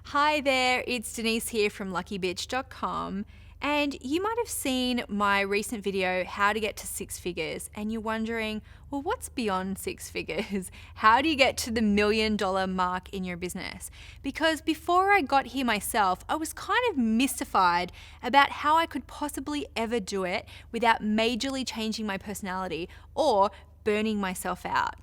Hi there, it's Denise here from luckybitch.com, and you might have seen my recent video, How to Get to Six Figures, and you're wondering, well, what's beyond six figures? How do you get to the $1 million mark in your business? Because before I got here myself, I was kind of mystified about how I could possibly ever do it without majorly changing my personality or burning myself out.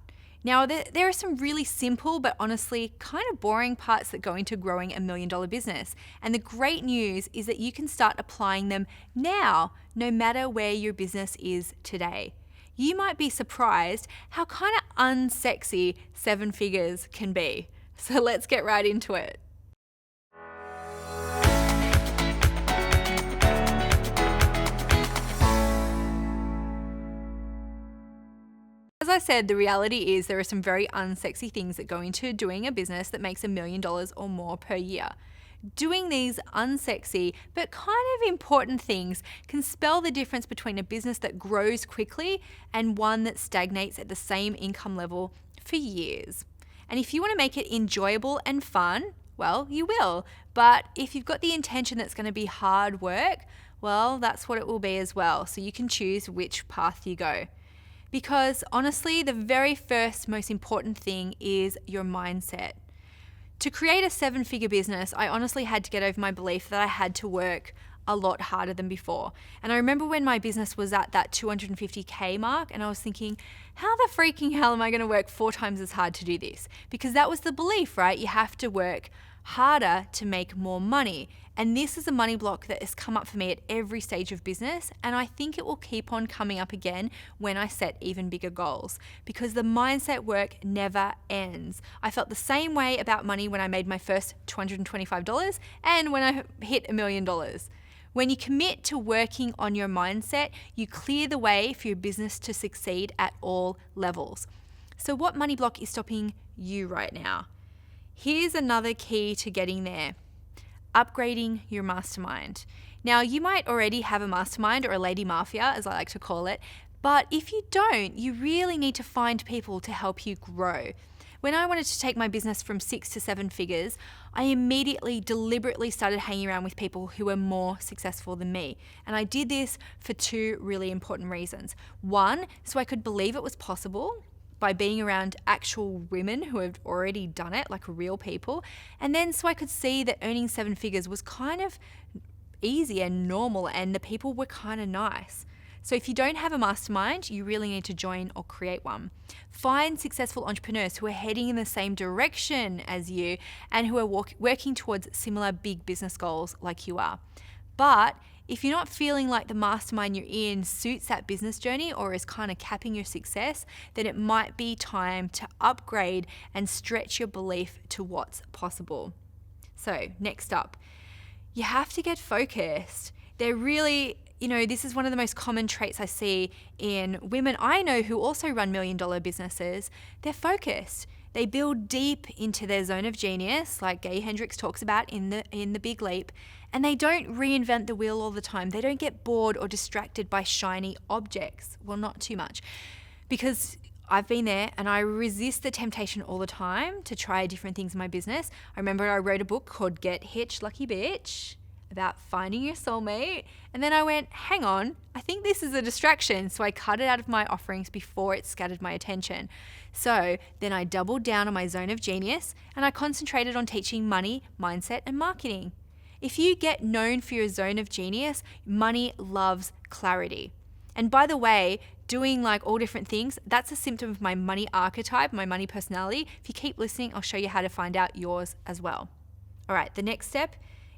Now, there are some really simple but honestly kind of boring parts that go into growing a $1 million business. And the great news is that you can start applying them now, no matter where your business is today. You might be surprised how kind of unsexy seven figures can be. So let's get right into it. As I said, the reality is there are some very unsexy things that go into doing a business that makes $1 million or more per year. Doing these unsexy but kind of important things can spell the difference between a business that grows quickly and one that stagnates at the same income level for years. And if you want to make it enjoyable and fun, well, you will. But if you've got the intention that's going to be hard work, well, that's what it will be as well. So you can choose which path you go. Because honestly, the very first most important thing is your mindset. To create a seven-figure business, I honestly had to get over my belief that I had to work a lot harder than before. And I remember when my business was at that 250K mark and I was thinking, how the freaking hell am I going to work 4 times as hard to do this? Because that was the belief, right? You have to work harder to make more money. And this is a money block that has come up for me at every stage of business, and I think it will keep on coming up again when I set even bigger goals, because the mindset work never ends. I felt the same way about money when I made my first $225 and when I hit $1 million. When you commit to working on your mindset, you clear the way for your business to succeed at all levels. So what money block is stopping you right now? Here's another key to getting there. Upgrading your mastermind. Now, you might already have a mastermind or a lady mafia, as I like to call it, but if you don't, you really need to find people to help you grow. When I wanted to take my business from 6 to 7 figures, I immediately deliberately started hanging around with people who were more successful than me. And I did this for 2 really important reasons. One, so I could believe it was possible by being around actual women who have already done it, like real people. And then so I could see that earning 7 figures was kind of easy and normal and the people were kind of nice. So if you don't have a mastermind, you really need to join or create one. Find successful entrepreneurs who are heading in the same direction as you and who are working towards similar big business goals like you are. But if you're not feeling like the mastermind you're in suits that business journey or is kind of capping your success, then it might be time to upgrade and stretch your belief to what's possible. So next up, you have to get focused. They're really, this is one of the most common traits I see in women I know who also run $1 million businesses. They're focused. They build deep into their zone of genius, like Gay Hendricks talks about in the Big Leap, and they don't reinvent the wheel all the time. They don't get bored or distracted by shiny objects. Well, not too much, because I've been there and I resist the temptation all the time to try different things in my business. I remember I wrote a book called Get Hitched, Lucky Bitch, about finding your soulmate. And then I went, hang on, I think this is a distraction. So I cut it out of my offerings before it scattered my attention. So then I doubled down on my zone of genius and I concentrated on teaching money, mindset, and marketing. If you get known for your zone of genius, money loves clarity. And by the way, doing like all different things, that's a symptom of my money archetype, my money personality. If you keep listening, I'll show you how to find out yours as well. All right, the next step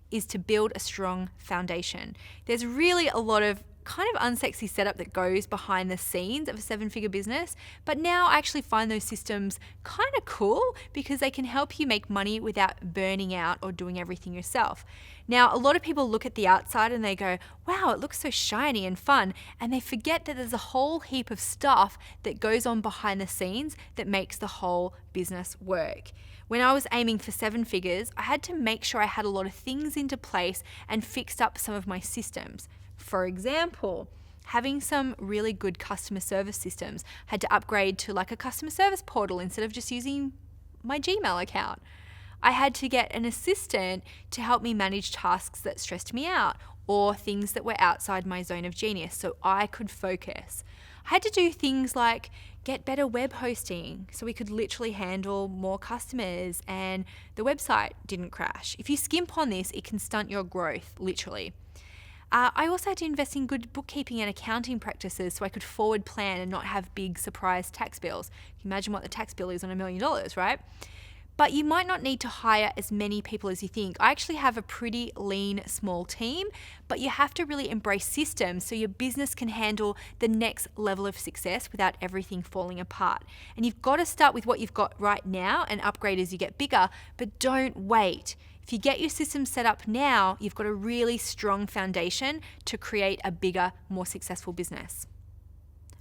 is to build a strong foundation. There's really a lot of kind of unsexy setup that goes behind the scenes of a 7-figure business, but now I actually find those systems kind of cool because they can help you make money without burning out or doing everything yourself. Now, a lot of people look at the outside and they go, wow, it looks so shiny and fun, and they forget that there's a whole heap of stuff that goes on behind the scenes that makes the whole business work. When I was aiming for 7 figures, I had to make sure I had a lot of things into place and fixed up some of my systems. For example, having some really good customer service systems. I had to upgrade to like a customer service portal instead of just using my Gmail account. I had to get an assistant to help me manage tasks that stressed me out or things that were outside my zone of genius so I could focus. I had to do things like get better web hosting so we could literally handle more customers and the website didn't crash. If you skimp on this, it can stunt your growth, literally. I also had to invest in good bookkeeping and accounting practices so I could forward plan and not have big surprise tax bills. You can imagine what the tax bill is on $1 million, right? But you might not need to hire as many people as you think. I actually have a pretty lean, small team, but you have to really embrace systems so your business can handle the next level of success without everything falling apart. And you've got to start with what you've got right now and upgrade as you get bigger, but don't wait. If you get your system set up now, you've got a really strong foundation to create a bigger, more successful business.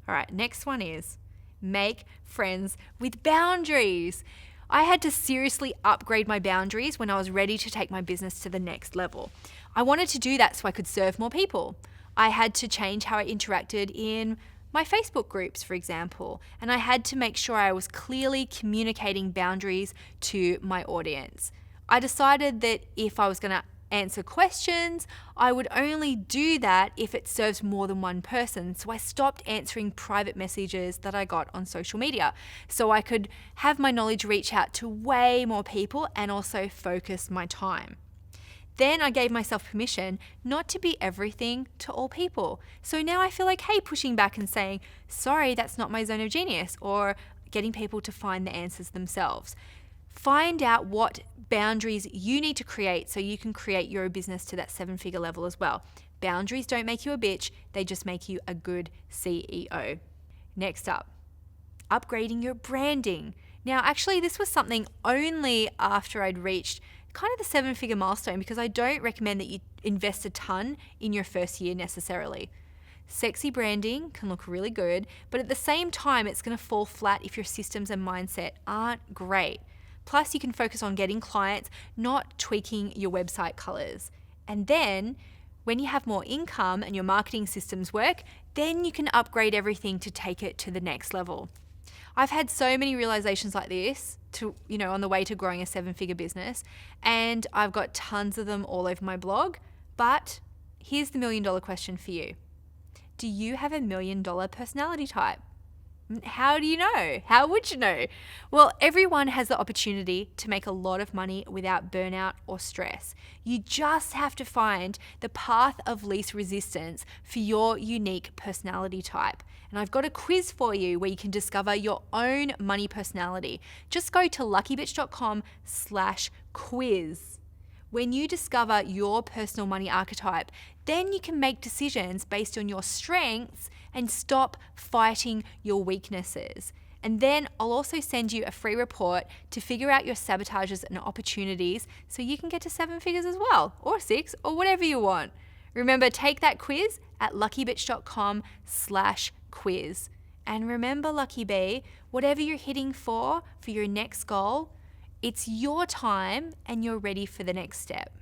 All right, next one is make friends with boundaries. I had to seriously upgrade my boundaries when I was ready to take my business to the next level. I wanted to do that so I could serve more people. I had to change how I interacted in my Facebook groups, for example, and I had to make sure I was clearly communicating boundaries to my audience. I decided that if I was going to answer questions, I would only do that if it serves more than one person. So I stopped answering private messages that I got on social media so I could have my knowledge reach out to way more people and also focus my time. Then I gave myself permission not to be everything to all people. So now I feel like, hey, pushing back and saying, sorry, that's not my zone of genius, or getting people to find the answers themselves. Find out what boundaries you need to create so you can create your business to that 7-figure level as well. Boundaries don't make you a bitch, they just make you a good CEO. Next up, upgrading your branding. Now, actually, this was something only after I'd reached kind of the 7-figure milestone, because I don't recommend that you invest a ton in your first year necessarily. Sexy branding can look really good, but at the same time, it's going to fall flat if your systems and mindset aren't great. Plus, you can focus on getting clients, not tweaking your website colors. And then, when you have more income and your marketing systems work, then you can upgrade everything to take it to the next level. I've had so many realizations like this on the way to growing a 7-figure business, and I've got tons of them all over my blog. But here's the $1 million question for you. Do you have a $1 million personality type? How do you know? How would you know? Well, everyone has the opportunity to make a lot of money without burnout or stress. You just have to find the path of least resistance for your unique personality type. And I've got a quiz for you where you can discover your own money personality. Just go to luckybitch.com/quiz. When you discover your personal money archetype, then you can make decisions based on your strengths and stop fighting your weaknesses. And then I'll also send you a free report to figure out your sabotages and opportunities so you can get to 7 figures as well, or 6, or whatever you want. Remember, take that quiz at luckybitch.com/quiz. And remember, Lucky Bee, whatever you're hitting for your next goal, it's your time and you're ready for the next step.